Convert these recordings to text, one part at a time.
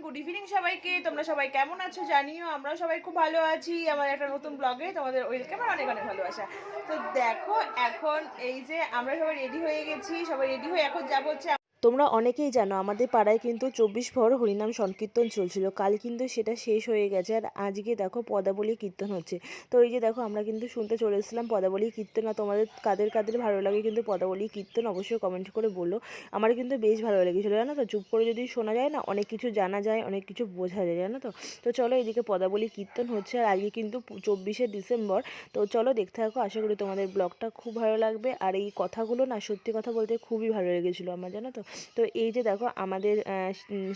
Good evening সবাইকে। তোমরা সবাই কেমন আছো জানিও। আমরা সবাই খুব ভালো আছি। আমার একটা নতুন ব্লগে তোমাদের ওয়েলকাম আর অনেক অনেক ভালোবাসা। তো দেখো এখন এই যে আমরা সবাই রেডি হয়ে গেছি, সবাই রেডি হয়ে এখন যাবো হচ্ছে। তোমরা অনেকেই জানো আমাদের পাড়ায় কিন্তু 24 ভর হরিনাম সংকীর্তন চলছিল। কাল কিন্তু সেটা শেষ হয়ে গেছে আর আজকে দেখো পদাবলী কীর্তন হচ্ছে। তো এই যে দেখো আমরা কিন্তু শুনতে চলে এসেছিলাম পদাবলী কীর্তন। আর তোমাদের কাদের কাদের ভালো লাগে কিন্তু পদাবলী কীর্তন অবশ্যই কমেন্ট করে বলো। আমার কিন্তু বেশ ভালো লেগেছিলো জানো তো। চুপ করে যদি শোনা যায় না অনেক কিছু জানা যায়, অনেক কিছু বোঝা যায় জানো তো। তো চলো এদিকে পদাবলী কীর্তন হচ্ছে আর আজকে কিন্তু 24শে ডিসেম্বর। তো চলো দেখতে থাকো, আশা করি তোমাদের ব্লগটা খুব ভালো লাগবে। আর এই কথাগুলো না সত্যি কথা বলতে খুবই ভালো লেগেছিলো আমার জানো তো। তো এই যে দেখো আমাদের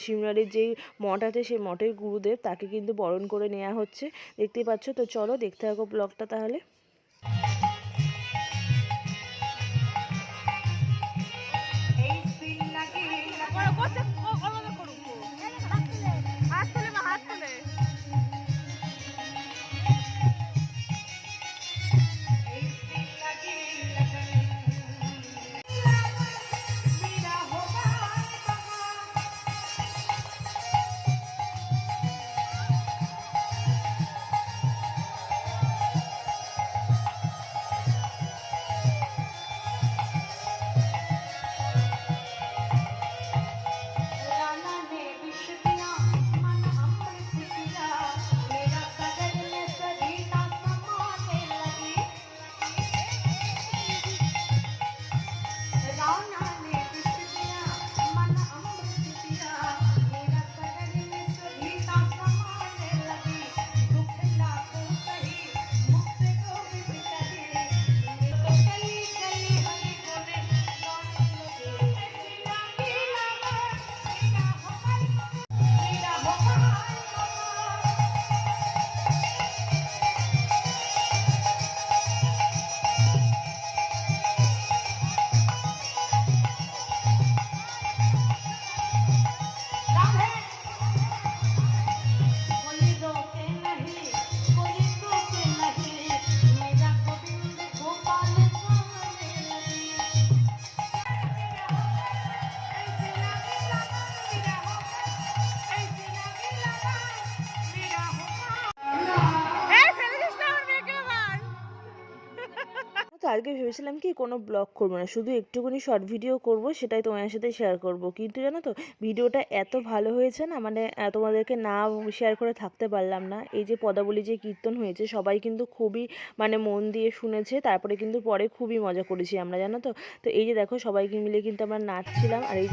সিমরারের যেই মঠ আছে সেই মঠের গুরুদেব তাকে কিন্তু বরণ করে নেওয়া হচ্ছে, দেখতেই পাচ্ছ। তো চলো দেখতে থাকো ব্লগটা তাহলে। তো আজকে ভেবেছিলাম কি কোনো ব্লগ করবো না, শুধু একটুখানি শর্ট ভিডিও করব, সেটাই তোমাদের সাথে শেয়ার করব। কিন্তু জানো তো ভিডিওটা এত ভালো হয়েছে না, মানে তোমাদেরকে না শেয়ার করে থাকতে পারলাম না। এই যে পদাবলী যে কীর্তন হয়েছে সবাই কিন্তু খুবই মানে মন দিয়ে শুনেছে, তারপরে কিন্তু পরে খুবই মজা করেছি আমরা জানো তো। তো এই যে দেখো সবাইকে মিলে কিন্তু আমরা নাচছিলাম। আর এই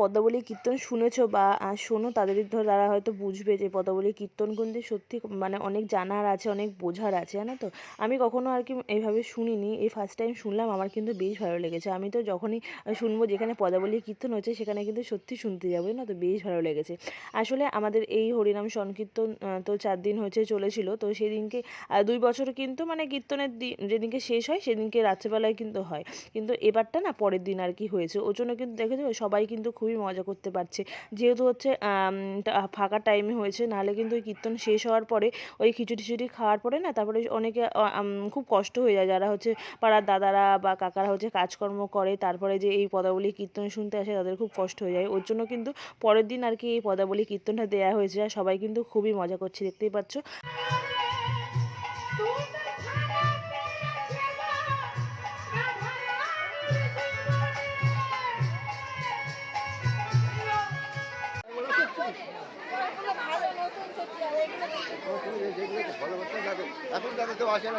পদাবলী কীর্তন শুনেছো বা শোনো তাদের দ্বারা হয়তো বুঝবে যে পদাবলী কীর্তন কিন্তু সত্যি মানে অনেক জানার আছে, অনেক বোঝার আছে জানো তো। আমি কখনো আর কি এইভাবে শুনিনি, এই ফার্স্ট টাইম শুনলাম, আমার কিন্তু বেশ ভালো লেগেছে। আমি তো যখনই শুনবো যেখানে পদাবলী কীর্তন হচ্ছে সেখানে কিন্তু সত্যি শুনতে যাবো না, তো বেশ ভালো লেগেছে। আসলে আমাদের এই হরিনাম সংকীর্তন তো 4 দিন হচ্ছে চলেছিল। তো সেদিনকে 2 বছর কিন্তু মানে কীর্তনের দিন যেদিনকে শেষ হয় সেদিনকে রাত্রেবেলায় কিন্তু হয়, কিন্তু এবারটা না পরের দিন আর কি হয়েছে। ওর জন্য কিন্তু দেখে যাবে সবাই কিন্তু খুবই মজা করতে পারছে, যেহেতু হচ্ছে ফাঁকা টাইমে হয়েছে। নাহলে কিন্তু ওই কীর্তন শেষ হওয়ার পরে ওই খিচুড়ি টিচুড়ি খাওয়ার পরে না তারপরে অনেকে খুব কষ্ট হয়ে যায়, যারা হচ্ছে পাড়ার দাদারা বা কাকারা হচ্ছে কাজকর্ম করে তারপরে যে এই পদাবলী কীর্তন শুনতে আসে তাদের খুব কষ্ট হয়ে যায়। ওর জন্য কিন্তু পরের দিন আর কি এই পদাবলী কীর্তনটা দেওয়া হয়েছে। আর সবাই কিন্তু খুবই মজা করছে, দেখতেই পাচ্ছ। এখন যাতে তো আসে না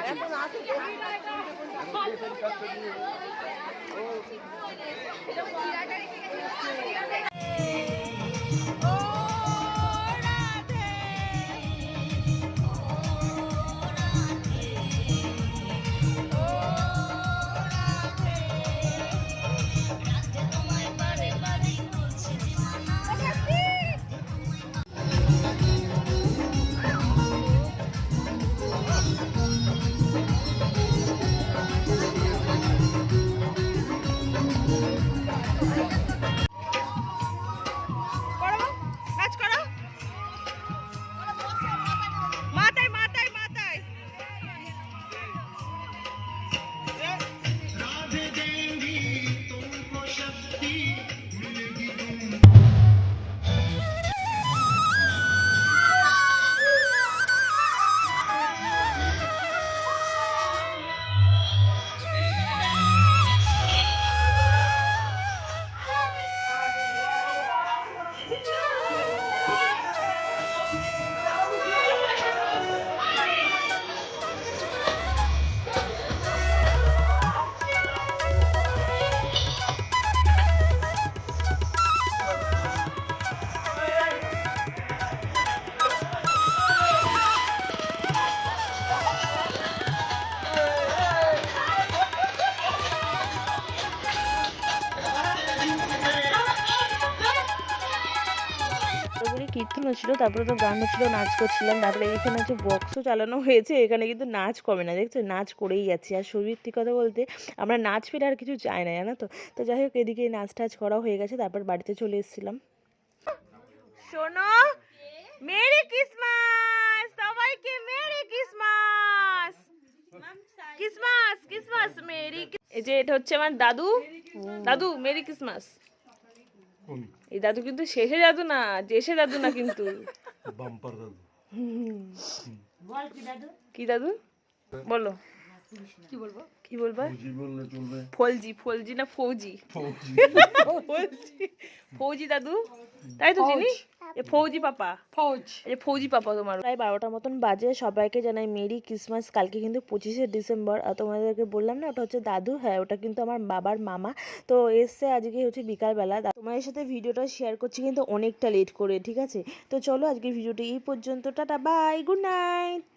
কীর্তন হচ্ছিলো, তারপরে তো গান হচ্ছিলো, নাচ করছিলাম, তারপরে এখানে হচ্ছে বক্সও চালানো হয়েছে। এখানে কিন্তু নাচ কমে না, দেখছো নাচ করেই যাচ্ছি। আর সত্যি কথা বলতে আমরা নাচ পেলে আর কিছু চাই না, জানো তো। তো যাই হোক, এদিকে নাচ টাচ করা হয়ে গেছে, তারপর বাড়িতে চলে এসেছিলাম। শোনো, মেরি ক্রিসমাস সবাইকে, merry Christmas, Christmas Christmas merry. এই যে এটা হচ্ছে আমার দাদু, দাদু মেরি ক্রিসমাস। এই দাদু কিন্তু শেষে দাদু না, জেসে দাদু না কিন্তু। বাম্পার দাদু। কি দাদু বলো, কি বলবা? বুঝি বললে চলবে। ফলজি, ফলজি না ফৌজি? ফৌজি, ফৌজি দাদু, তাই তো চিনি। এ ফৌজি পাপা, এই ফৌজি পাপা তোমার। প্রায় 12টার মতন বাজে। সবাইকে জানাই মেরি ক্রিসমাস। কালকে কিন্তু 25শে ডিসেম্বর। আর তোমাদেরকে বললাম না ওটা হচ্ছে দাদু, হ্যাঁ ওটা কিন্তু আমার বাবার মামা। তো এসছে আজকে হচ্ছে বিকালবেলা। তোমাদের সাথে ভিডিওটা শেয়ার করছি কিন্তু অনেকটা লেট করে, ঠিক আছে। তো চলো আজকে ভিডিওটা এই পর্যন্ত, টাটা বাই, গুড নাইট।